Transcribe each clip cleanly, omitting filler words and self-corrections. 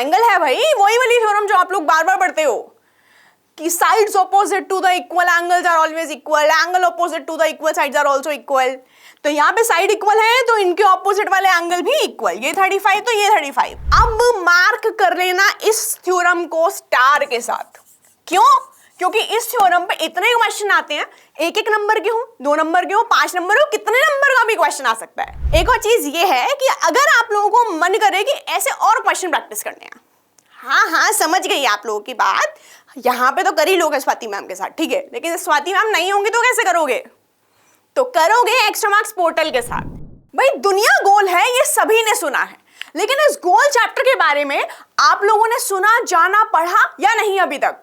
Angle है भाई, वही वाली थ्योरम जो आप लोग बार बार पढ़ते हो कि sides opposite to the equal angles are always equal, angle opposite to the equal sides are also equal. तो यहाँ पे साइड इक्वल है तो इनके ऑपोजिट वाले एंगल भी इक्वल, ये 35 तो ये 35। अब मार्क कर लेना इस थ्योरम को स्टार के साथ। क्यों? क्योंकि इस थ्योरम पे इतने क्वेश्चन आते हैं, एक एक नंबर के हो, 2 नंबर के हो, 5 नंबर हो, कितने नंबर का भी क्वेश्चन आ सकता है। एक और चीज ये है कि अगर आप लोगों को मन करे कि ऐसे और क्वेश्चन प्रैक्टिस करने हैं, हाँ समझ गई आप लोगों की बात, यहाँ पे तो कर ही लोगे स्वाति मैम के साथ, ठीक है, लेकिन स्वाति मैम नहीं होंगी तो कैसे करोगे? तो करोगे एक्स्ट्रा मार्क्स पोर्टल के साथ। भाई दुनिया गोल है ये सभी ने सुना है, लेकिन इस गोल चैप्टर के बारे में आप लोगों ने सुना, जाना, पढ़ा या नहीं अभी तक?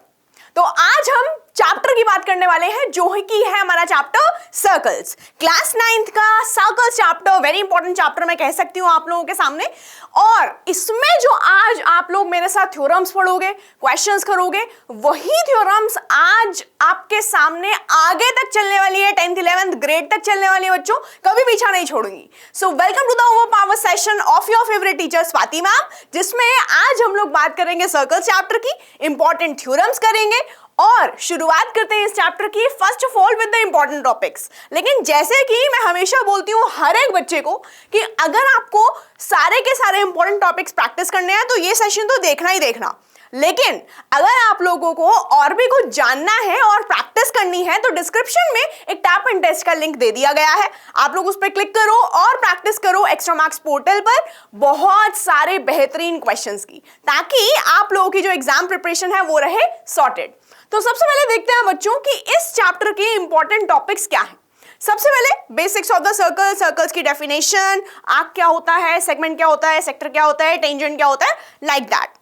तो आज हम चैप्टर की बात करने वाले हैं जो कि है हमारा चैप्टर सर्कल्स, क्लास 9th का circles chapter, very important chapter मैं कह सकती हूँ आप लोगों के सामने। और इसमें जो आज आप लोग मेरे साथ थ्योरम्स पढ़ोगे, क्वेश्चंस करोगे, वही थ्योरम्स आज आपके सामने आगे तक चलने वाली है, 10th 11th ग्रेड तक चलने वाली है बच्चों, कभी पीछा नहीं छोड़ूंगी। So welcome to the over power session of your favourite teacher Swati ma'am, जिसमें आज हम लोग बात करेंगे सर्कल्स चैप्टर की, इंपॉर्टेंट थ्योरम्स करेंगे और शुरुआत करते हैं इस चैप्टर की first of all with the important topics. लेकिन जैसे कि मैं हमेशा बोलती हूँ हर एक बच्चे को कि अगर आपको सारे के सारे इंपॉर्टेंट टॉपिक्स प्रैक्टिस करने हैं तो ये सेशन तो देखना ही देखना, लेकिन अगर आप लोगों को और भी कुछ जानना है और प्रैक्टिस करनी है तो डिस्क्रिप्शन में एक टैप एंड टेस्ट का लिंक दे दिया गया है, आप लोग उस पर क्लिक करो और प्रैक्टिस करो एक्स्ट्रा मार्क्स पोर्टल पर बहुत सारे बेहतरीन क्वेश्चंस की, ताकि आप लोगों की जो एग्जाम प्रिपरेशन है वो रहे सॉर्टेड। तो सबसे पहले देखते हैं बच्चों कि इस चैप्टर के इंपॉर्टेंट टॉपिक्स क्या हैं। सबसे पहले basics of the circle, circles की डेफिनेशन, आर्क क्या होता है, सेगमेंट क्या होता है, सेक्टर क्या होता है, टेंजेंट क्या होता है, लाइक दैट।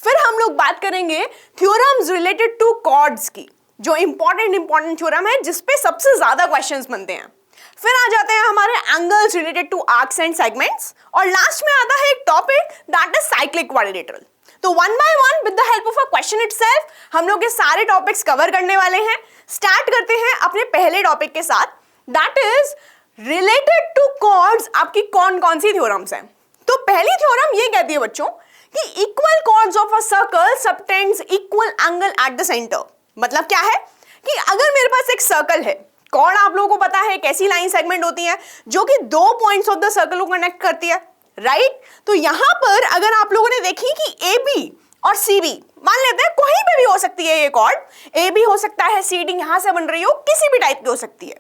फिर हम लोग बात करेंगे थ्योरम्स रिलेटेड टू कॉर्ड्स की, जो इंपॉर्टेंट थ्योरम है जिसपे सबसे ज्यादा क्वेश्चंस बनते हैं। फिर आ जाते हैं हमारे angles related to arcs and segments, और लास्ट में आता है एक topic that is cyclic quadrilateral. तो one by one with the help of a question itself हम लोग ये सारे टॉपिक्स कवर करने वाले हैं। स्टार्ट करते हैं अपने पहले टॉपिक के साथ, that is related to chords. आपकी कौन कौन सी थ्योरम्स हैं? तो पहली थ्योरम ये कहती है बच्चों कि equal chords of a circle subtends equal angle at the centre. मतलब क्या है कि अगर मेरे पास एक सर्कल है, कॉर्ड आप लोगों को पता है कैसी लाइन सेगमेंट होती है जो कि 2 पॉइंट्स ऑफ द सर्कल को कनेक्ट करती है, राइट? तो यहां पर अगर आप लोगों ने देखी कि ए बी और सी बी, मान लेते हैं कहीं पे भी हो सकती है ये कॉर्ड, ए बी हो सकता है, सी डी यहां से बन रही हो, किसी भी टाइप की हो सकती है।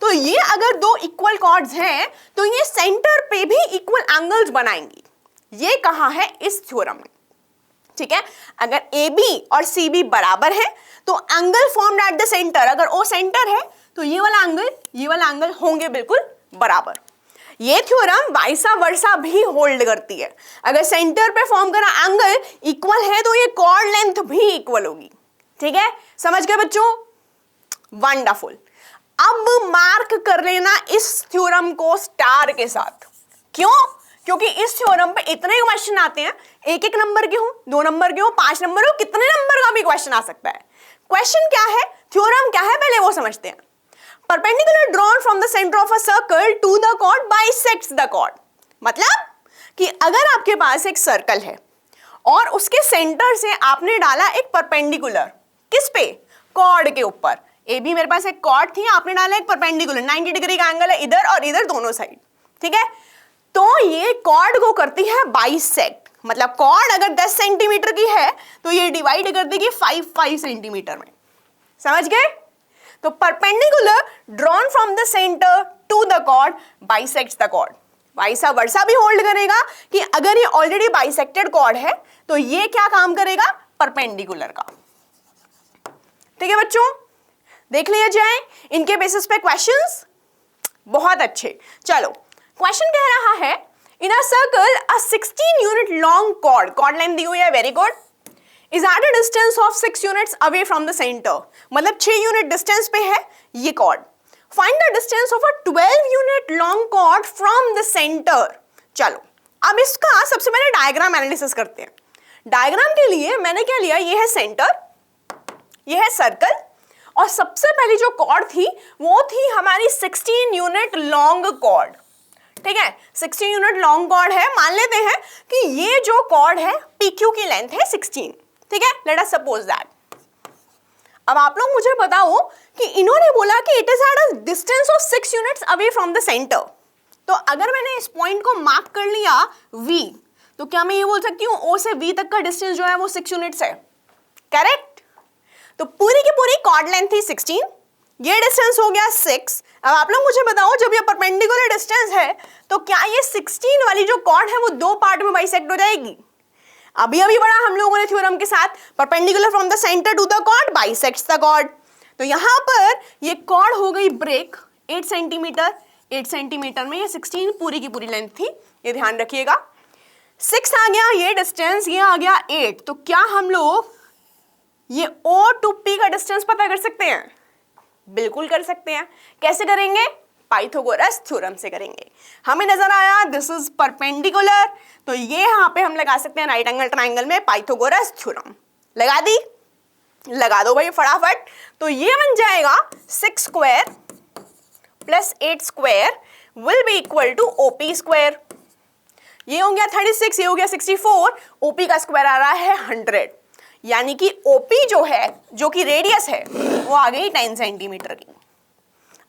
तो ये अगर 2 इक्वल कॉर्ड्स हैं तो ये सेंटर पे भी इक्वल एंगल्स बनाएंगी। ये कहा है इस थ्योरम में, ठीक है? अगर ए बी और सी बी बराबर है तो angle formed at the centre, अगर ओ सेंटर है तो ये वाला एंगल होंगे बिल्कुल बराबर। ये थ्योरम वाइसा वर्सा भी होल्ड करती है। अगर सेंटर पे फॉर्म करा एंगल इक्वल है तो ये कॉर्ड लेंथ भी इक्वल होगी, ठीक है? समझ गए बच्चों? वंडरफुल। अब मार्क कर लेना इस थ्योरम को स्टार के साथ। क्यों? क्योंकि इस थ्योरम पे इतने क्वेश्चन आते हैं, एक एक नंबर के हो, 2 नंबर के हो, 5 नंबर हो, कितने नंबर का भी क्वेश्चन आ सकता है। क्वेश्चन क्या है, थ्योरम क्या है, पहले वो समझते हैं। Perpendicular drawn from the center of a circle to the chord bisects the chord। मतलब कि अगर आपके पास एक सर्कल है और उसके सेंटर से आपने डाला एक परपेंडिकुलर, किस पे? कॉर्ड के ऊपर। ए बी मेरे पास एक कॉर्ड थी, आपने डाला एक परपेंडिकुलर, 90 डिग्री का एंगल है इधर और इधर दोनों साइड, ठीक है? तो ये कॉर्ड को करती है बाइसेक्ट। मतलब कॉर्ड अगर 10 सेंटीमीटर की है तो ये डिवाइड कर देगी 5 सेंटीमीटर में। समझ गए? तो perpendicular drawn from the centre to the chord bisects the chord. Vice versa भी होल्ड करेगा कि अगर ये ऑलरेडी बाइसेक्टेड कॉर्ड है तो ये क्या काम करेगा? परपेंडिकुलर का। ठीक है बच्चों, देख लिया जाए इनके बेसिस पे क्वेश्चंस। बहुत अच्छे। चलो, क्वेश्चन कह रहा है in a circle a 16 unit long chord length दी हुई है, very good, is at a distance of 6 units away from the center। मतलब 6 यूनिट डिस्टेंस पे है ये chord. Find the distance of a 12 unit long chord from the center। चलो, अब इसका सबसे पहले डायग्राम एनालिसिस करते हैं। डायग्राम के लिए मैंने क्या लिया, ये है सेंटर, ये है सर्कल, और सबसे पहली जो कॉर्ड थी वो थी हमारी 16 यूनिट लॉन्ग कॉर्ड। ठीक है, 16 यूनिट लॉन्ग कॉर्ड है, मान लेते हैं कि ये जो कॉर्ड है PQ की लेंथ है 16, ठीक है, लेट अस सपोज दैट। अब आप लोग मुझे बताओ कि इन्होंने बोला कि it is at a distance of 6 units away from the centre. तो अगर मैंने इस पॉइंट को मार्क कर लिया V, तो क्या मैं ये बोल सकती हूँ O से V तक का डिस्टेंस जो है वो 6 यूनिट्स है, करेक्ट? तो पूरी की पूरी कॉर्ड लेंथ थी 16, ये डिस्टेंस हो गया 6। अब आप लोग मुझे बताओ जब ये परपेंडिकुलर डिस्टेंस है तो क्या ये 16 वाली जो कॉर्ड है वो दो पार्ट में बाइसेक्ट हो जाएगी? अभी अभी पढ़ा हम लोगों ने थ्योरम के साथ, perpendicular from the centre to the chord bisects the chord. तो यहाँ पर ये कॉर्ड हो गई ब्रेक 8 सेंटीमीटर, 8 सेंटीमीटर में ये 16 पूरी की पूरी लेंथ थी, ये ध्यान रखिएगा। 6 आ गया ये डिस्टेंस, ये आ गया 8। तो क्या हम लोग ये O to P का डिस्टेंस पता कर सकते हैं? बिल्कुल कर सकते हैं। कैसे करेंगे? पाइथागोरस थ्योरम से करेंगे। हमें नजर आया दिस इज परपेंडिकुलर, तो ये यहाँ पे हम लगा सकते हैं राइट एंगल ट्राइंगल में पाइथागोरस थ्योरम। लगा दी? लगा दो भाई फटाफट। तो ये बन जाएगा 6 square plus 8 square will be equal to OP square. ये हो गया 36, ये हो गया 64, OP का स्क्वायर आ रहा है 100, यानी कि OP जो है, जो कि रेडियस है, वो आ गई 10 सेंटीमीटर की।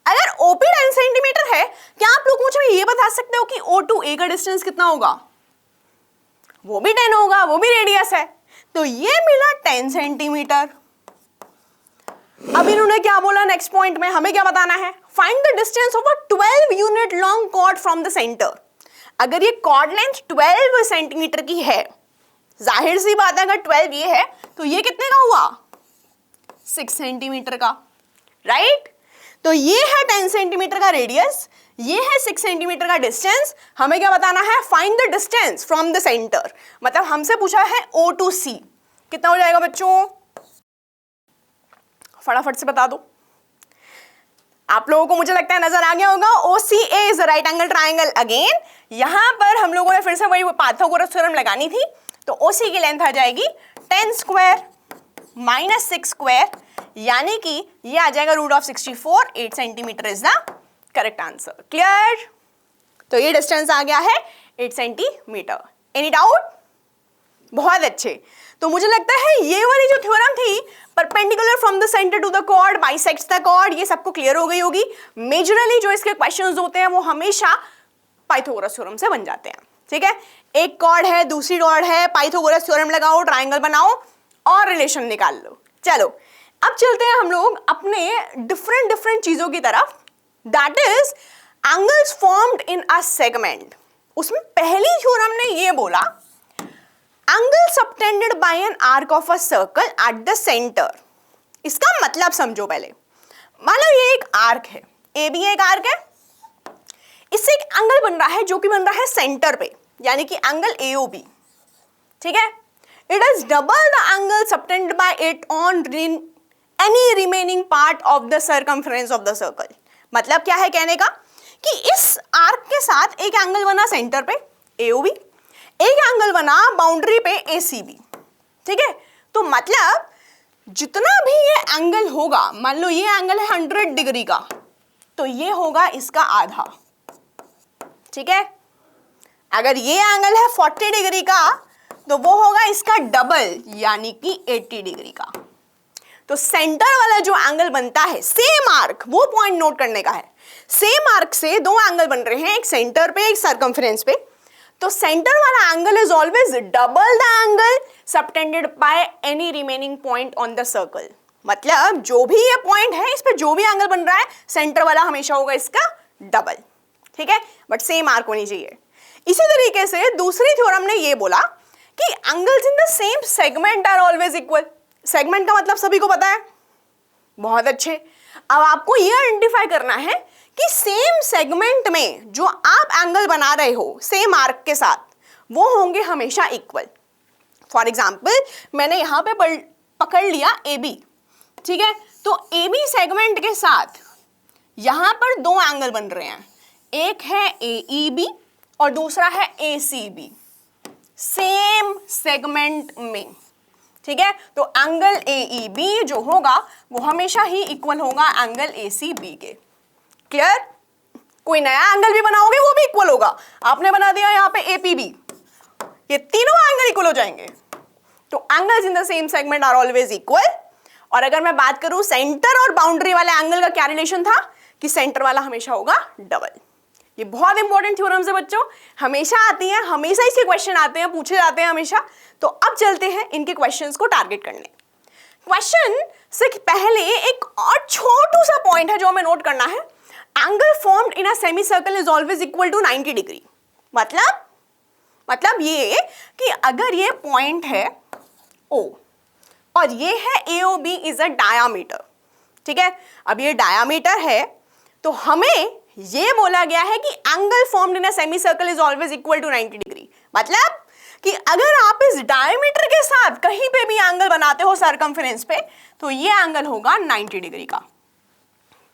अगर OP 10 सेंटीमीटर है, क्या आप लोग मुझे ये बता सकते हो कि O to A का डिस्टेंस कितना होगा? वो भी 10 होगा, वो भी रेडियस है, तो ये मिला 10 सेंटीमीटर। अब इन्होंने क्या बोला नेक्स्ट पॉइंट में, हमें क्या बताना है? Find the distance of a 12 unit long chord from the centre. अगर ये कॉर्ड लेंथ 12 सेंटीमीटर की है, जाहिर सी बात है अगर 12 ये है तो ये कितने का हुआ? 6 सेंटीमीटर का, राइट? तो ये है 10 सेंटीमीटर का रेडियस, ये है 6 सेंटीमीटर का डिस्टेंस। हमें क्या बताना है? Find the distance from the centre. मतलब हमसे पूछा है O to C, कितना हो जाएगा बच्चों? फटाफट से बता दो। आप लोगों को मुझे लगता है नजर आ गया होगा। OCA is the right angle triangle. Again यहां पर हम लोगों ने फिर से वही पाइथागोरस थ्योरम लगानी थी, तो OC की लेंथ आ जाएगी 10 स्क्वायर माइनस 6 स्क्वायर, यानी कि ये आ जाएगा root of 64। 8 centimetre is the correct answer. Clear? तो ये डिस्टेंस आ गया है 8 सेंटीमीटर। Any doubt? बहुत अच्छे। तो मुझे लगता है ये वाली जो थ्योरम थी, perpendicular from the centre to the chord bisects the chord, ये सबको क्लियर हो गई होगी। मेजरली जो इसके क्वेश्चंस होते हैं वो हमेशा पाइथागोरस थ्योरम से बन जाते हैं, ठीक है? एक कॉर्ड है, दूसरी कॉर्ड है, पाइथागोरस थ्योरम लगाओ, ट्राइंगल बनाओ और रिलेशन निकाल लो। चलो अब चलते हैं हम लोग अपने डिफरेंट चीजों की तरफ, that is angles formed in a segment. उसमें पहली थ्योरम ने ये बोला angle subtended bye an arc of a circle eight the centre. इसका मतलब समझो पहले। मान लो ये एक आर्क है, AB एक आर्क है, इससे एक एंगल बन रहा है जो कि बन रहा है सेंटर पे, यानी कि एंगल AOB, ठीक है? It is double the angle subtended bye it on any remaining part of the circumference of the circle. मतलब क्या है कहने का कि इस आर्क के साथ एक एंगल बना सेंटर पे AOB, एक एंगल बना बाउंड्री पे ACB, ठीक है? तो मतलब जितना भी ये एंगल होगा, मान लो ये एंगल है 100 डिग्री का, तो ये होगा इसका आधा, ठीक है? अगर ये एंगल है 40 डिग्री का तो वो होगा इसका डबल, यानी कि 80 डिग्री का। तो सेंटर वाला जो एंगल बनता है, सेम आर्क, वो पॉइंट नोट करने का है, सेम आर्क से दो एंगल बन रहे हैं, एक सेंटर पे एक सर्कमफ्रेंस पे, तो सेंटर वाला angle is always double the angle subtended by any remaining point on the circle. मतलब जो भी ये पॉइंट है, इस पे जो भी एंगल बन रहा है, सेंटर वाला हमेशा होगा इसका डबल, ठीक है? बट सेम आर्क होनी चाहिए। इसी तरीके से दूसरी थ्योरम ने ये बोला कि angles in the same segment are always equal. Segment का मतलब सभी को पता है, बहुत अच्छे। अब आपको ये आइडेंटिफाई करना है कि सेम सेगमेंट में जो आप एंगल बना रहे हो सेम आर्क के साथ, वो होंगे हमेशा इक्वल। फॉर एग्जाम्पल मैंने यहां पे पकड़ लिया AB, ठीक है? तो AB सेगमेंट के साथ यहां पर दो एंगल बन रहे हैं, एक है AEB और दूसरा है ACB, सेम सेगमेंट में, ठीक है? तो एंगल AEB जो होगा वो हमेशा ही इक्वल होगा एंगल ACB के। क्लियर? कोई नया एंगल भी बनाओगे वो भी इक्वल होगा। आपने बना दिया यहाँ पे APB, ये तीनों एंगल इक्वल हो जाएंगे। तो angles in the same segment are always equal. और अगर मैं बात करूं सेंटर और बाउंड्री वाले एंगल का क्या रिलेशन था कि सेंटर वाला हमेशा होगा डबल। ये बहुत इंपॉर्टेंट थ्योरम्स है बच्चों, हमेशा आती हैं, हमेशा इसके क्वेश्चन आते हैं, पूछे जाते हैं हमेशा। तो अब चलते हैं इनके क्वेश्चंस को टारगेट करने। क्वेश्चन से पहले एक और छोटू सा पॉइंट है जो हमें नोट करना है। Angle formed in a semi circle is always equal to 90 degree. मतलब ये कि अगर ये पॉइंट है O और ये है AOB इज अ डायामीटर, ठीक है। अब ये डायामीटर है तो हमें ये बोला गया है कि angle formed in a semi circle is always equal to 90 degree. मतलब कि अगर आप इस डायमीटर के साथ कहीं पे भी एंगल बनाते हो सर्कमफरेंस पे तो ये एंगल होगा 90 डिग्री का।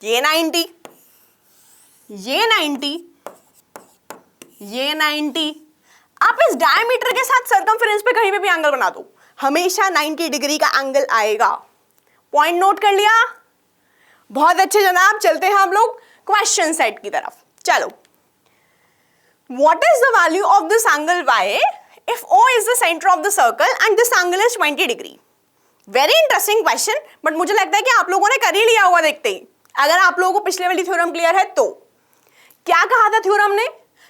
ये 90, ये 90, ये 90। आप इस डायमीटर के साथ सर्कमफरेंस पे कहीं पे भी एंगल बना दो, हमेशा 90 डिग्री का एंगल आएगा। पॉइंट नोट कर लिया? बहुत अच्छे जनाब। चलते हैं हम लोग क्वेश्चन सेट की तरफ। चलो, what is the value of this angle y if O is the center of the circle and this angle is 20 degree? Very interesting question, but मुझे लगता है कि आप लोगों ने कर ही लिया होगा देखते ही। अगर आप लोगों को पिछले वाली थ्योरम क्लियर है तो क्या कहा था थ्योरम ने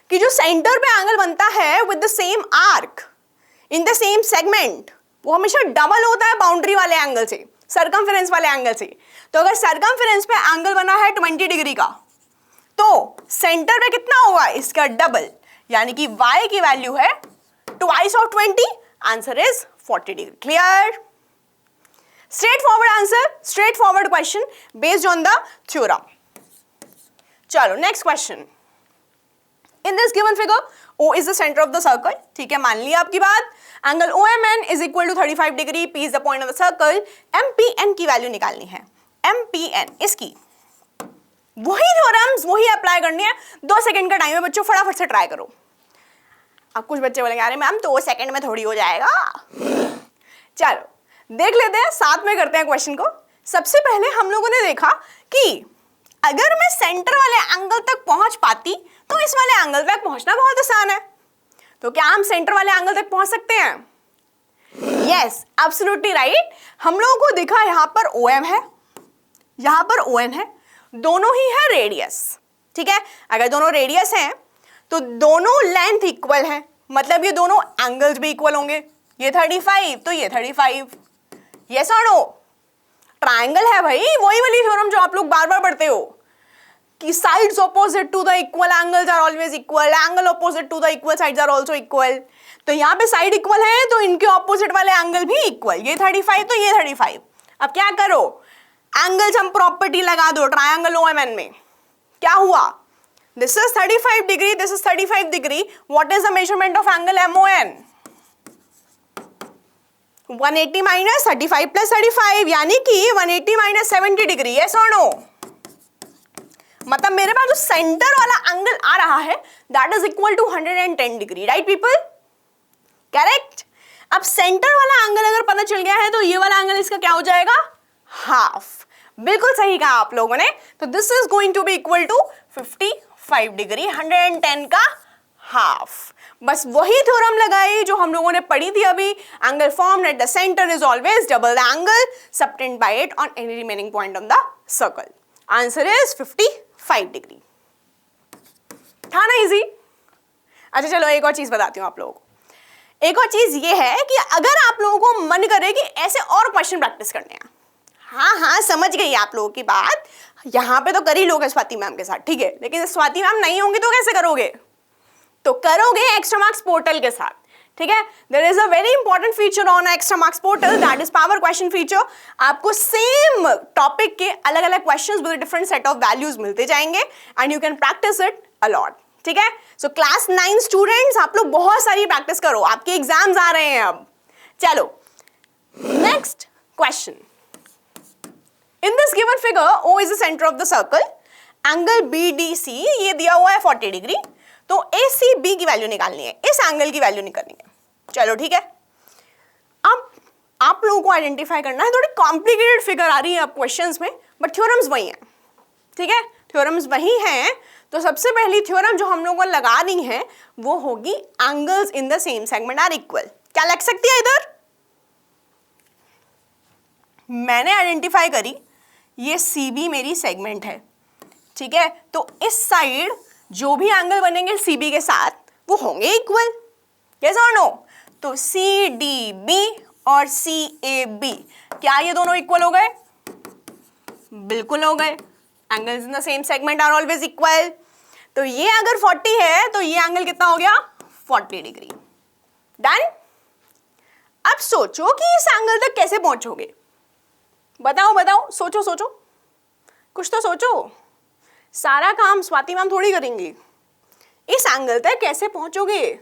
कि जो सेंटर पे एंगल बनता है with the same arc in the same segment वो हमेशा डबल होता है बाउंड्री वाले एंगल से, सर्कमफेरेंस वाले एंगल से। तो अगर सर्कमफेरेंस पे एंगल बना है 20 डिग्री का तो सेंटर पे कितना होगा इसका डबल, यानी कि y की वैल्यू है twice of 20, answer is 40 degree. Clear? Straightforward answer, straight forward question based on the theorem. चलो next question. In this given figure O is the centre of the circle, ठीक है, मान लिया आपकी बात। Angle OMN is equal to 35 degree, P is the point of the circle. MPN की value निकालनी है। MPN इसकी वही थ्योरम्स वही अप्लाई करनी है। 2 सेकंड का टाइम है बच्चों, फटाफट से ट्राई करो। अब कुछ बच्चे बोलेंगे अरे मैम 2 सेकंड में थोड़ी हो जाएगा। चलो देख लेते हैं, साथ में करते हैं क्वेश्चन को। सबसे पहले हम लोगों ने देखा कि अगर मैं सेंटर वाले एंगल तक पहुंच पाती तो इस वाले एंगल तक पहुंचना बहुत आसान है। तो क्या हम सेंटर वाले एंगल तक पहुंच सकते हैं? Yes, absolutely right. हम लोगों को दिखा यहाँ पर OM है, यहाँ पर ON है, दोनों ही है रेडियस, ठीक है। अगर दोनों रेडियस हैं तो दोनों लेंथ इक्वल है, मतलब ये दोनों एंगल्स भी इक्वल होंगे। ये 35 तो ये 35। यस और नो? ट्रायंगल है भाई, वही वाली थ्योरम जो आप लोग बार बार पढ़ते हो कि sides opposite to the equal angles are always equal, angle opposite to the equal sides are also equal. तो यहाँ पे साइड इक्वल है तो इनके ऑपोजिट वाले एंगल भी इक्वल। ये 35 तो ये 35। अब क्या करो, एंगल्स हम प्रॉपर्टी लगा दो ट्रायंगल OMN में। क्या हुआ? This is 35 degree, this is 35 degree. What is the measurement of angle MON? 180 minus 35 plus 35, यानी कि 180 minus 70 degree. yes or no? मतलब मेरे पास जो सेंटर वाला एंगल आ रहा है that is equal to 110 degree, right people? Correct. अब सेंटर वाला एंगल अगर पता चल गया है तो ये वाला एंगल इसका क्या हो जाएगा? हाफ। बिल्कुल सही कहा आप लोगों ने। तो this is going to be equal to 55 degree, 110 का हाफ। बस वही थ्योरम लगाई जो हम लोगों ने पढ़ी थी अभी। Angle formed at the centre is always double the angle subtend by it on any remaining point on the circle. Answer is 55 degree. था ना इजी? अच्छा चलो एक और चीज बताती हूँ आप लोगों को। एक और चीज ये है कि अगर आप लोगों को मन करे कि ऐसे और क्वेश्चन प्रैक्टिस करने हैं, हाँ समझ गई आप लोगों की बात, यहाँ पे तो कर ही लोगे स्वाति मैम के साथ, ठीक है, लेकिन स्वाति मैम नहीं होंगी तो कैसे करोगे? तो करोगे एक्स्ट्रा मार्क्स पोर्टल के साथ, ठीक है। There is a very important feature on extra marks portal, that is power question feature. आपको सेम टॉपिक के अलग अलग questions with different set of values मिलते जाएंगे and you can practise it a lot, ठीक है। सो क्लास 9 स्टूडेंट्स, आप लोग बहुत सारी प्रैक्टिस करो, आपके एग्जाम्स आ रहे हैं अब। चलो next question. In this given figure, O is the center of the circle. Angle BDC ये दिया हुआ है 40 डिग्री, तो ACB की वैल्यू निकालनी है, इस एंगल की वैल्यू निकालनी है। चलो ठीक है। अब आप लोगों को आइडेंटिफाई करना है, थोड़ी कॉम्प्लिकेटेड फिगर आ रही है अब क्वेश्चंस में, बट थ्योरम्स वही हैं, ठीक है। थ्योरम्स वही हैं, तो सबसे पहली थ्योरम जो हम लोगों को लगानी है वो होगी angles in the same segment are equal. क्या लग सकती है इधर? मैंने आइडेंटिफाई करी ये CB मेरी सेगमेंट है, ठीक है, तो इस साइड जो भी एंगल बनेंगे CB के साथ वो होंगे इक्वल, यस और नो? तो CDB और CAB, क्या ये दोनों इक्वल हो गए? बिल्कुल हो गए। Angles in the same segment are always equal. तो ये अगर 40 है तो ये एंगल कितना हो गया? 40 डिग्री। डन। अब सोचो कि इस एंगल तक कैसे पहुंचोगे? बताओ बताओ, सोचो सोचो, कुछ तो सोचो। सारा काम स्वाति मैम थोड़ी करेंगी। इस एंगल तक कैसे पहुंचोगे?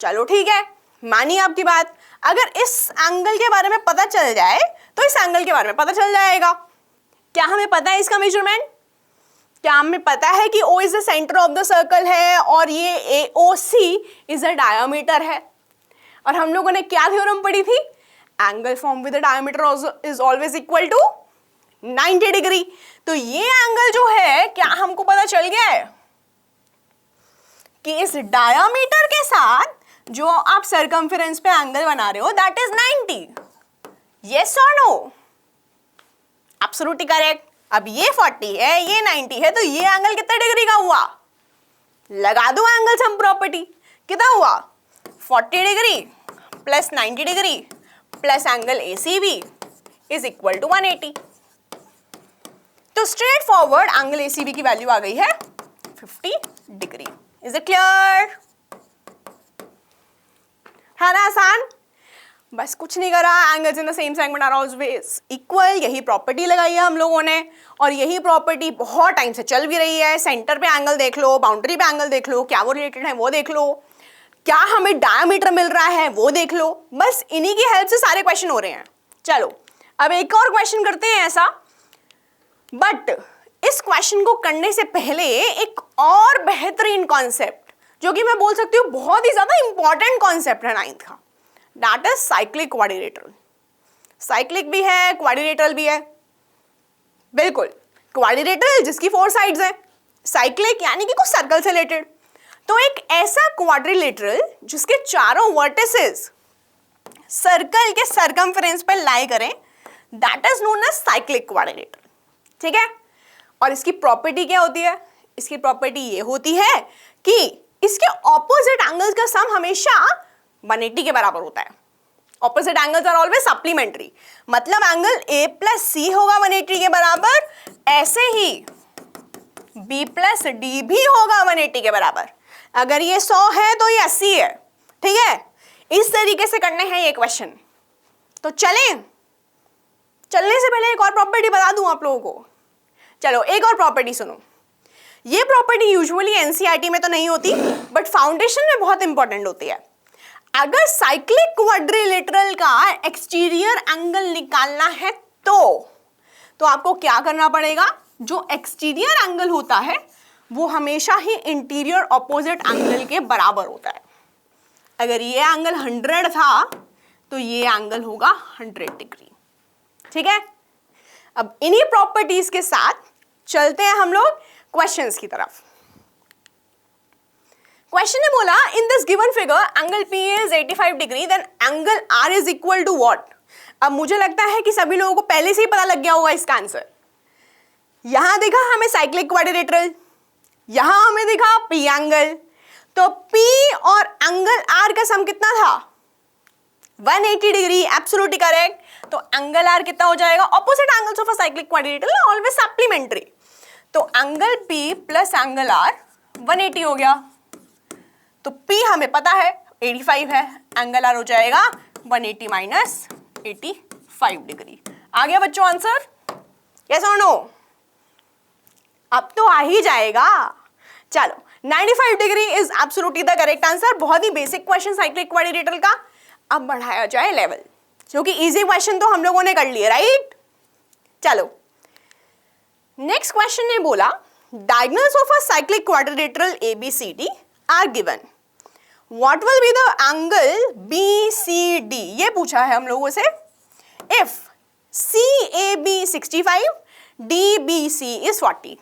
चलो ठीक है, मानी आपकी बात। अगर इस एंगल के बारे में पता चल जाए तो इस एंगल के बारे में पता चल जाएगा। क्या हमें पता है इसका मेजरमेंट? क्या हमें पता है कि O is the centre of the circle है और ये AOC इज द डायमीटर है? और हम लोगों ने क्या थ्योरम पढ़ी थी? Angle form with the diameter is always equal to 90 degree. तो ये एंगल जो है, क्या हमको पता चल गया है कि इस डायमीटर के साथ जो आप सर्कमफेरेंस पे एंगल बना रहे हो दैट इज 90? यस और नो? Absolutely correct. अब ये 40 है, ये 90 है, तो ये एंगल कितने डिग्री का हुआ? लगा दो एंगल सम प्रॉपर्टी। कितना हुआ? 40 degree plus 90 degree plus angle ACB is equal to 180। तो स्ट्रेट फॉरवर्ड एंगल ACB की वैल्यू आ गई है 50 डिग्री। Is it clear? है ना आसान? बस कुछ नहीं करा, angles in the same segment are always equal, यही प्रॉपर्टी लगाई है हम लोगों ने, और यही प्रॉपर्टी बहुत टाइम से चल भी रही है। सेंटर पे एंगल देख लो, बाउंड्री पे एंगल देख लो, क्या वो रिलेटेड है वो देख लो, क्या हमें डायमीटर मिल रहा है वो देख लो। बस इन्हीं की हेल्प से सारे क्वेश्चन हो रहे हैं। चलो अब एक और क्वेश्चन करते हैं ऐसा, बट इस क्वेश्चन को करने से पहले एक और बेहतरीन कॉन्सेप्ट, जो कि मैं बोल सकती हूँ बहुत ही ज्यादा इंपॉर्टेंट कॉन्सेप्ट है 9th का, that is cyclic quadrilateral. Cyclic भी है, क्वाड्रिलेटरल भी है। बिल्कुल, क्वाड्रिलेटरल जिसकी 4 साइड्स है, साइक्लिक यानी कि कुछ सर्कल से रिलेटेड। तो एक ऐसा क्वाड्रिलेटरल जिसके चारों वर्टिसेस सर्कल के सर्कमफेरेंस पर लाई करें, that is known as cyclic quadrilateral. ठीक है, और इसकी प्रॉपर्टी क्या होती है? इसकी प्रॉपर्टी ये होती है कि इसके ऑपोजिट एंगल्स का सम हमेशा 180 के बराबर होता है। Opposite angles are always supplementary, मतलब एंगल A प्लस C होगा 180 के बराबर, ऐसे ही B प्लस D भी होगा 180 के बराबर। अगर ये 100 है तो ये 80 है। ठीक है, इस तरीके से करने हैं ये क्वेश्चन। तो चलें, चलने से पहले एक और प्रॉपर्टी बता दूं आप लोगों को। चलो एक और प्रॉपर्टी सुनो। ये प्रॉपर्टी यूजुअली एनसीईआरटी में तो नहीं होती, बट फाउंडेशन में बहुत इंपॉर्टेंट होती है। अगर साइक्लिक क्वाड्रिलेटरल का एक्सटीरियर एंगल निकालना है तो आपको क्या करना पड़ेगा? जो एक्सटीरियर एंगल होता है वो हमेशा ही इंटीरियर ऑपोजिट एंगल के बराबर होता है। अगर ये एंगल 100 था तो ये एंगल होगा 100 डिग्री। ठीक है, अब इन्हीं प्रॉपर्टीज के साथ चलते हैं हम लोग क्वेश्चंस की तरफ। क्वेश्चन ने बोला in this given figure angle P is 85 डिग्री, then angle R is equal to what? अब मुझे लगता है कि सभी लोगों को पहले से ही पता लग गया होगा इसका आंसर। यहां देखा हमें साइक्लिक क्वाड्रिलेटरल, यहां हमें दिखा P एंगल, तो P और एंगल R का सम कितना था? 180 डिग्री। Absolutely correct. तो एंगल R कितना हो जाएगा? Opposite angles of a cyclic quadrilateral always supplementary, तो angle P plus angle R 180 हो गया। तो P हमें पता है 85 है, एंगल R हो जाएगा 180 माइनस 85 डिग्री। आ गया बच्चों आंसर? यस और नो? अब तो आ ही जाएगा। चलो 95 degree is absolutely the correct answer. बहुत ही बेसिक क्वेश्चन साइक्लिक क्वाड्रिलेटरल का। अब बढ़ाया जाए लेवल, क्योंकि इजी क्वेश्चन तो हम लोगों ने कर लिए, राइट? चलो नेक्स्ट क्वेश्चन ने बोला diagonals of a cyclic quadrilateral ABCD are given, what will be the angle BCD? ये पूछा है हम लोगों से। इफ CAB 65 DBC is 40,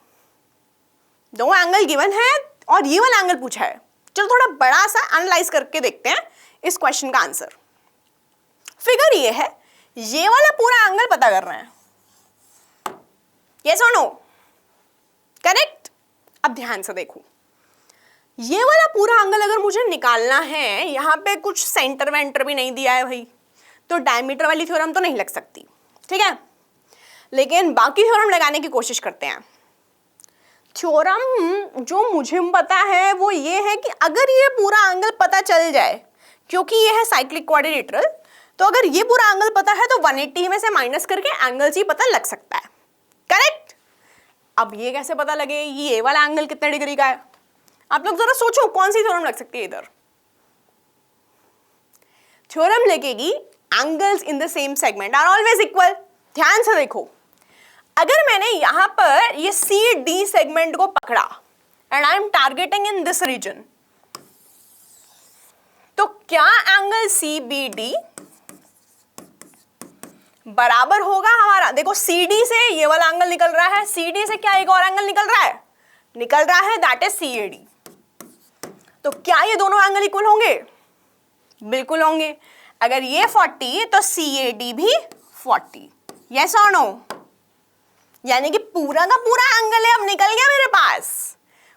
दो एंगल गिवन है और ये वाला एंगल पूछा है। चलो थोड़ा बड़ा सा एनालाइज करके देखते हैं इस क्वेश्चन का आंसर। फिगर ये है, ये वाला पूरा एंगल पता कर रहे हैं, यस और नो? करेक्ट। अब ध्यान से देखो, ये वाला पूरा एंगल अगर मुझे निकालना है, यहां पे कुछ सेंटर वेंटर भी नहीं दिया है भाई, तो डायमीटर वाली थ्योरम तो नहीं लग सकती, ठीक है। लेकिन बाकी थ्योरम लगाने की कोशिश करते हैं। थ्योरम जो मुझे पता है वो ये है कि अगर ये पूरा एंगल पता चल जाए, क्योंकि ये है साइक्लिक क्वाड्रिलेटरल, तो अगर ये पूरा एंगल पता है तो 180 में से माइनस करके एंगल सी पता लग सकता है, करेक्ट। अब ये कैसे पता लगे ये वाला एंगल कितने डिग्री का है? आप लोग जरा सोचो कौन सी थ्योरम लग सकती है इधर। थ्योरम लगेगी angles in the same segment are always equal. ध्यान से देखो, अगर मैंने यहां पर ये सी डी सेगमेंट को पकड़ा and I am targeting in this region, तो क्या एंगल सी बी डी बराबर होगा हमारा? देखो CD से ये वाला एंगल निकल रहा है, CD से क्या एक और एंगल निकल रहा है, दैट इज CAD। तो क्या ये दोनों एंगल इक्वल होंगे? बिल्कुल होंगे। अगर ये 40 तो CAD भी 40, यस और नो? यानी कि पूरा का पूरा एंगल है अब निकल गया मेरे पास।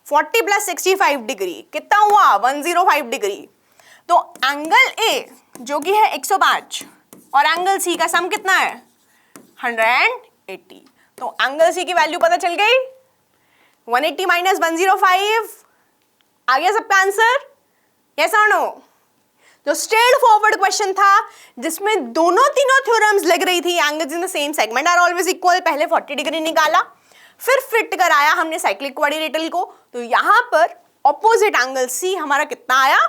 40 प्लस 65 डिग्री कितना हुआ? 105 डिग्री। तो एंगल A जो कि है 105 और एंगल C का सम कितना है? 180। तो एंगल C की वैल्यू पता चल गई, 180 माइनस 105। आ गया सबका आंसर, यस और नो? जो स्ट्रेट फॉरवर्ड क्वेश्चन था जिसमें दोनों तीनों थ्योरम्स लग रही थी, angles in the same segment are always equal, पहले 40 डिग्री निकाला, फिर फिट कराया हमने साइक्लिक क्वाड्रिलेटरल को, तो यहां पर ऑपोजिट एंगल C हमारा कितना आया?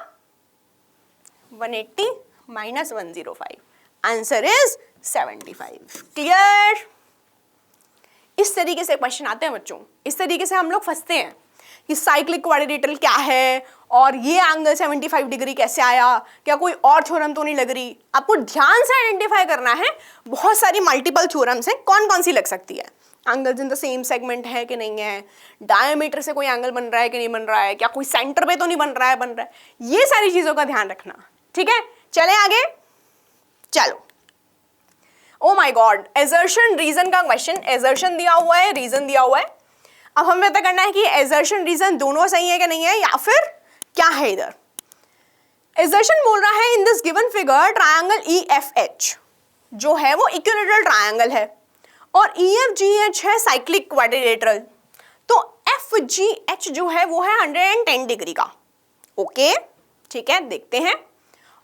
180 माइनस 105, आंसर इज 75। क्लियर? इस तरीके से क्वेश्चन आते हैं बच्चों, इस तरीके से हम लोग फंसते हैं कि साइक्लिक क्वाड्रिलेटरल क्या है और ये एंगल 75 डिग्री कैसे आया, क्या कोई और थ्योरम तो नहीं लग रही। आपको ध्यान से आइडेंटिफाई करना है, बहुत सारी मल्टीपल थ्योरम्स हैं, कौन कौन सी लग सकती है, angles in the same segment है कि नहीं है, डायमीटर से कोई एंगल बन रहा है कि नहीं बन रहा है, क्या कोई सेंटर पे तो नहीं बन रहा है, ये सारी चीजों का ध्यान रखना, ठीक है। चले आगे, चलो। Oh my god, assertion reason का क्वेश्चन, एजर्शन दिया हुआ है, रीजन दिया हुआ है। अब हमें पता करना है कि एजर्शन रीजन दोनों सही है कि नहीं है, या फिर क्या है इधर। एजर्शन बोल रहा है इन this given figure triangle EFH जो है वो इक्विलैटरल ट्रायंगल है और EFGH है साइक्लिक क्वाड्रिलेटरल। तो FGH जो है वो है 110 डिग्री का, ओके, ठीक है, देखते हैं।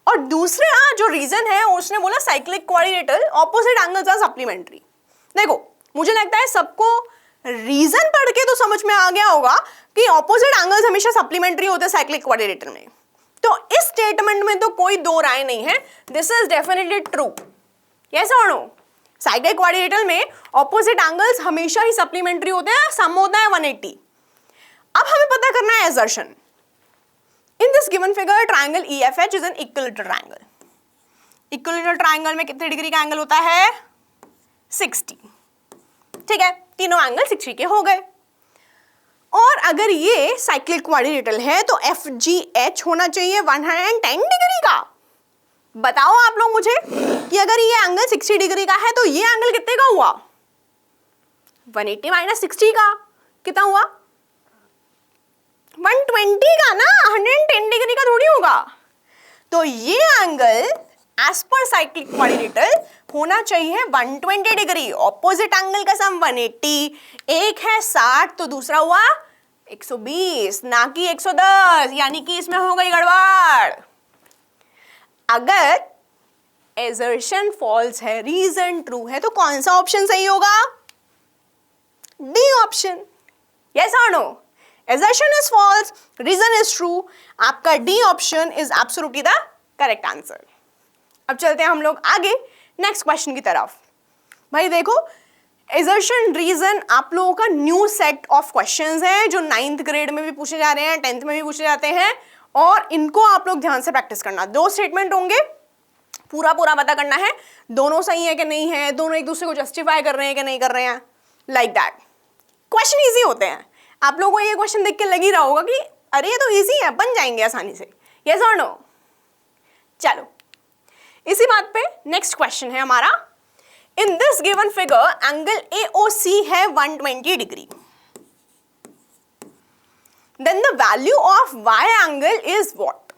और दूसरा जो रीजन है उसने बोला cyclic quadrilateral opposite angles are supplementary. देखो मुझे लगता है सबको रीजन पढ़ के तो समझ में आ गया होगा कि ऑपोजिट एंगल्स हमेशा सप्लीमेंट्री होते हैं साइक्लिक क्वाड्रिलेटरल में। तो इस स्टेटमेंट में तो कोई दो राय नहीं है, this is definitely true, yes और नो? साइक्लिक क्वाड्रिलेटरल में ऑपोजिट एंगल्स हमेशा ही सप्लीमेंट्री होते हैं, सम होता है 180। अब हमें पता करना है assertion. In this given figure, triangle EFH is an equilateral triangle. Equilateral triangle में कितने डिग्री का एंगल होता है? 60। ठीक है, तीनों एंगल 60 के हो गए। और अगर ये साइक्लिक क्वाड्रिलेटरल है तो FGH होना चाहिए 110 डिग्री का। बताओ आप लोग मुझे कि अगर ये एंगल 60 डिग्री का है तो ये एंगल कितने का हुआ? 180 माइनस 60 का कितना हुआ? 120 का ना, 110 डिग्री का थोड़ी होगा। तो ये angle as per cyclic quadrilateral होना चाहिए 120 डिग्री। ऑपोजिट एंगल का सम 180, एक है 60 तो दूसरा हुआ 120, ना कि 110, यानी कि इसमें हो गई गड़बड़। अगर एजर्शन फॉल्स है, रीजन ट्रू है, तो कौन सा ऑप्शन सही होगा? डी ऑप्शन, यस और no? Assertion is false, reason is true. आपका D option is absolutely the correct answer. अब चलते हैं हम लोग आगे नेक्स्ट क्वेश्चन की तरफ। भाई देखो, assertion reason आप लोगों का न्यू सेट ऑफ क्वेश्चंस हैं जो 9th ग्रेड में भी पूछे जा रहे हैं, 10th में भी पूछे जाते हैं, और इनको आप लोग ध्यान से प्रैक्टिस करना। 2 स्टेटमेंट होंगे, पूरा पूरा पता करना है दोनों सही है कि नहीं है, दोनों एक दूसरे को जस्टिफाई कर रहे हैं कि नहीं कर रहे हैं, लाइक दैट। क्वेश्चन ईजी होते हैं, आप लोगों को ये क्वेश्चन देख के लग ही रहा होगा कि अरे ये तो इजी है, बन जाएंगे आसानी से, यस और नो। चलो इसी बात पे नेक्स्ट क्वेश्चन है हमारा, in this given figure angle AOC है 120 degree, then the value of y angle is what.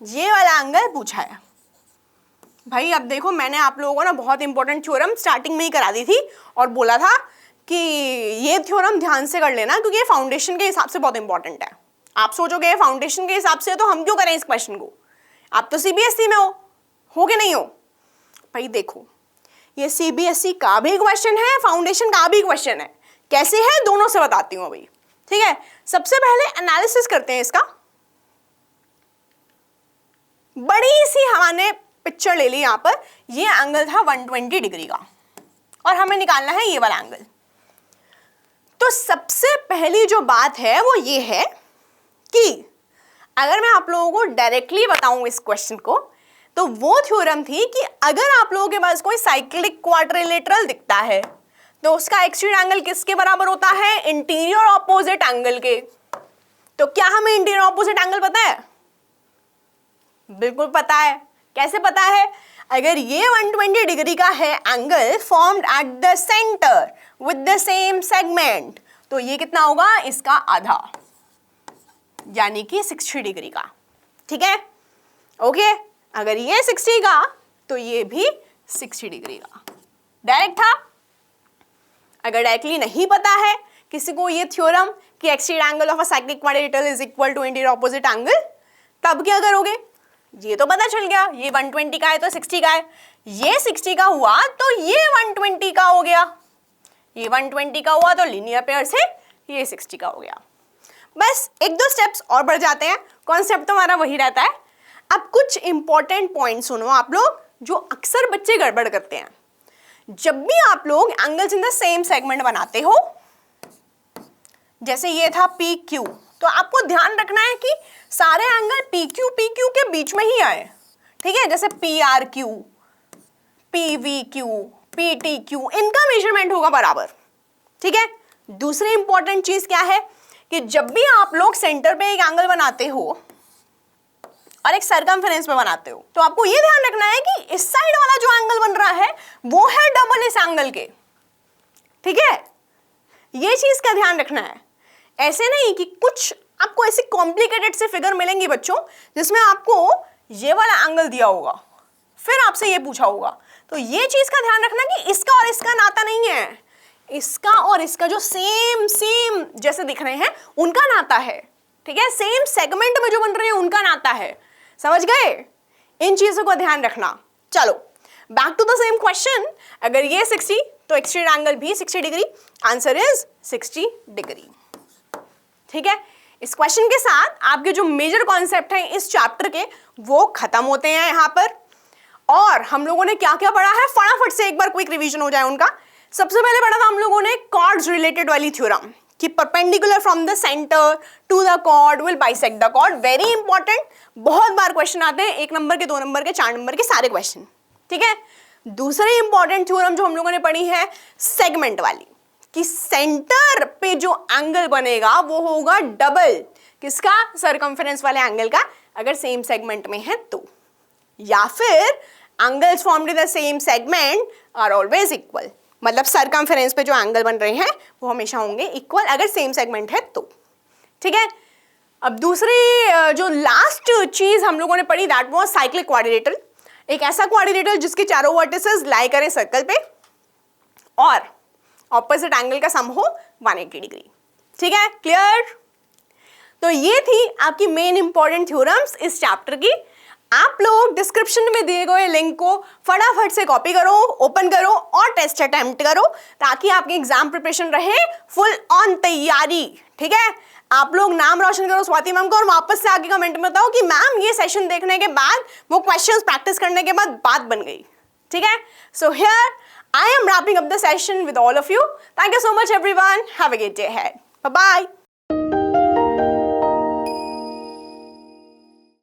ये वाला एंगल पूछा है भाई। अब देखो मैंने आप लोगों को ना बहुत इंपॉर्टेंट थ्योरम स्टार्टिंग में ही करा दी थी और बोला था कि ये थ्योरम ध्यान से कर लेना क्योंकि ये फाउंडेशन के हिसाब से बहुत इंपॉर्टेंट है। आप सोचोगे फाउंडेशन के हिसाब से तो हम क्यों करें इस क्वेश्चन को, आप तो CBSE में हो कि नहीं हो। भाई देखो ये CBSE का भी क्वेश्चन है, फाउंडेशन का भी क्वेश्चन है, कैसे है दोनों से बताती हूँ अभी, ठीक है। सबसे पहले एनालिसिस करते हैं इसका। बड़ी सी हमने पिक्चर ले ली यहाँ पर, ये एंगल था 120 डिग्री का और हमें निकालना है ये वाला एंगल। तो सबसे पहली जो बात है वो ये है कि अगर मैं आप लोगों को डायरेक्टली बताऊं इस क्वेश्चन को, तो वो थ्योरम थी कि अगर आप लोगों के पास कोई साइक्लिक क्वाड्रिलेटरल दिखता है तो उसका एक्सट्रीम एंगल किसके बराबर होता है, इंटीरियर ऑपोजिट एंगल के। तो क्या हमें इंटीरियर ऑपोजिट एंगल पता है? बिल्कुल पता है। कैसे पता है? अगर ये 120 डिग्री का है angle formed at the centre with the same segment, तो ये कितना होगा, इसका आधा, यानी कि 60 डिग्री का, ठीक है। ओके, अगर ये 60 का तो ये भी 60 डिग्री का। डायरेक्ट था। अगर डायरेक्टली नहीं पता है किसी को ये थ्योरम कि extreme angle of a cyclic quadrilateral is equal to interior opposite angle, तब क्या करोगे? ये तो पता चल गया, ये 120 का है तो 60 का है, ये 60 का हुआ तो ये 120 का हो गया, ये 120 का हुआ तो लीनियर पेयर से ये 60 का हो गया। बस एक दो स्टेप्स और बढ़ जाते हैं, कॉन्सेप्ट तो हमारा वही रहता है। अब कुछ इंपॉर्टेंट पॉइंट सुनो आप लोग, जो अक्सर बच्चे गड़बड़ करते हैं। जब भी आप लोग angles in the same segment बनाते हो, जैसे ये था PQ, तो आपको ध्यान रखना है कि सारे एंगल PQ के बीच में ही आए, ठीक है। जैसे PRQ, PVQ, PTQ, इनका मेजरमेंट होगा बराबर, ठीक है। दूसरी इंपॉर्टेंट चीज क्या है कि जब भी आप लोग सेंटर पे एक एंगल बनाते हो और एक सरकमफेरेंस पे बनाते हो, तो आपको ये ध्यान रखना है कि इस साइड वाला जो एंगल बन रहा है वो है डबल इस एंगल के, ठीक है। ये चीज का ध्यान रखना है। ऐसे नहीं कि कुछ आपको ऐसे कॉम्प्लिकेटेड से फिगर मिलेंगी बच्चों जिसमें आपको ये वाला एंगल दिया होगा, फिर आपसे ये पूछा होगा, तो ये चीज का ध्यान रखना कि इसका और इसका नाता नहीं है, इसका और इसका जो सेम जैसे दिख रहे हैं उनका नाता है, ठीक है। सेम सेगमेंट में जो बन रहे हैं उनका नाता है, समझ गए? इन चीजों को ध्यान रखना। चलो back to the same question, अगर ये 60 तो एक्सट्रीम एंगल भी 60 डिग्री, आंसर इज 60 डिग्री, ठीक है। इस क्वेश्चन के साथ आपके जो मेजर कॉन्सेप्ट हैं इस चैप्टर के वो खत्म होते हैं यहाँ पर। और हम लोगों ने क्या क्या पढ़ा है, फटाफट से एक बार क्विक रिवीजन हो जाए उनका। सबसे पहले पढ़ा था हम लोगों ने कॉर्ड्स रिलेटेड वाली थ्योरम कि perpendicular from the centre to the chord will bisect the chord, very important, बहुत बार क्वेश्चन आते हैं, 1 नंबर के, 2 नंबर के, 4 नंबर के सारे क्वेश्चन, ठीक है। दूसरी इंपॉर्टेंट थ्योरम जो हम लोगों ने पढ़ी है सेगमेंट वाली, कि सेंटर पे जो एंगल बनेगा वो होगा डबल किसका, सरकमफेरेंस वाले एंगल का, अगर सेम सेगमेंट में है तो, या फिर angles formed in the same segment are always equal, मतलब सरकमफेरेंस पे जो एंगल बन रहे हैं वो हमेशा होंगे इक्वल अगर सेम सेगमेंट है तो, ठीक है। अब दूसरी जो लास्ट चीज हम लोगों ने पढ़ी दैट वाज साइक्लिक क्वाड्रिलेटरल, एक ऐसा क्वाड्रिलेटरल जिसके चारों वर्टिसेस लाई करें सर्कल पे और ऑपोजिट एंगल का सम हो 180 डिग्री, ठीक है, क्लियर। तो ये थी आपकी मेन इंपॉर्टेंट थ्योरम्स इस चैप्टर की। आप लोग डिस्क्रिप्शन में दिए गए लिंक को फटाफट से कॉपी करो, ओपन करो और टेस्ट अटेम्प्ट करो, ताकि आपकी एग्जाम प्रिपरेशन रहे फुल ऑन तैयारी, ठीक है। आप लोग नाम रोशन करो स्वाति मैम को और वापस से आके कमेंट में बताओ कि मैम ये सेशन देखने के बाद, वो क्वेश्चंस प्रैक्टिस करने के बाद बात बन गई, ठीक है। So here I am wrapping up the session with all of you. Thank you so much everyone. Have a great day ahead. Bye-bye.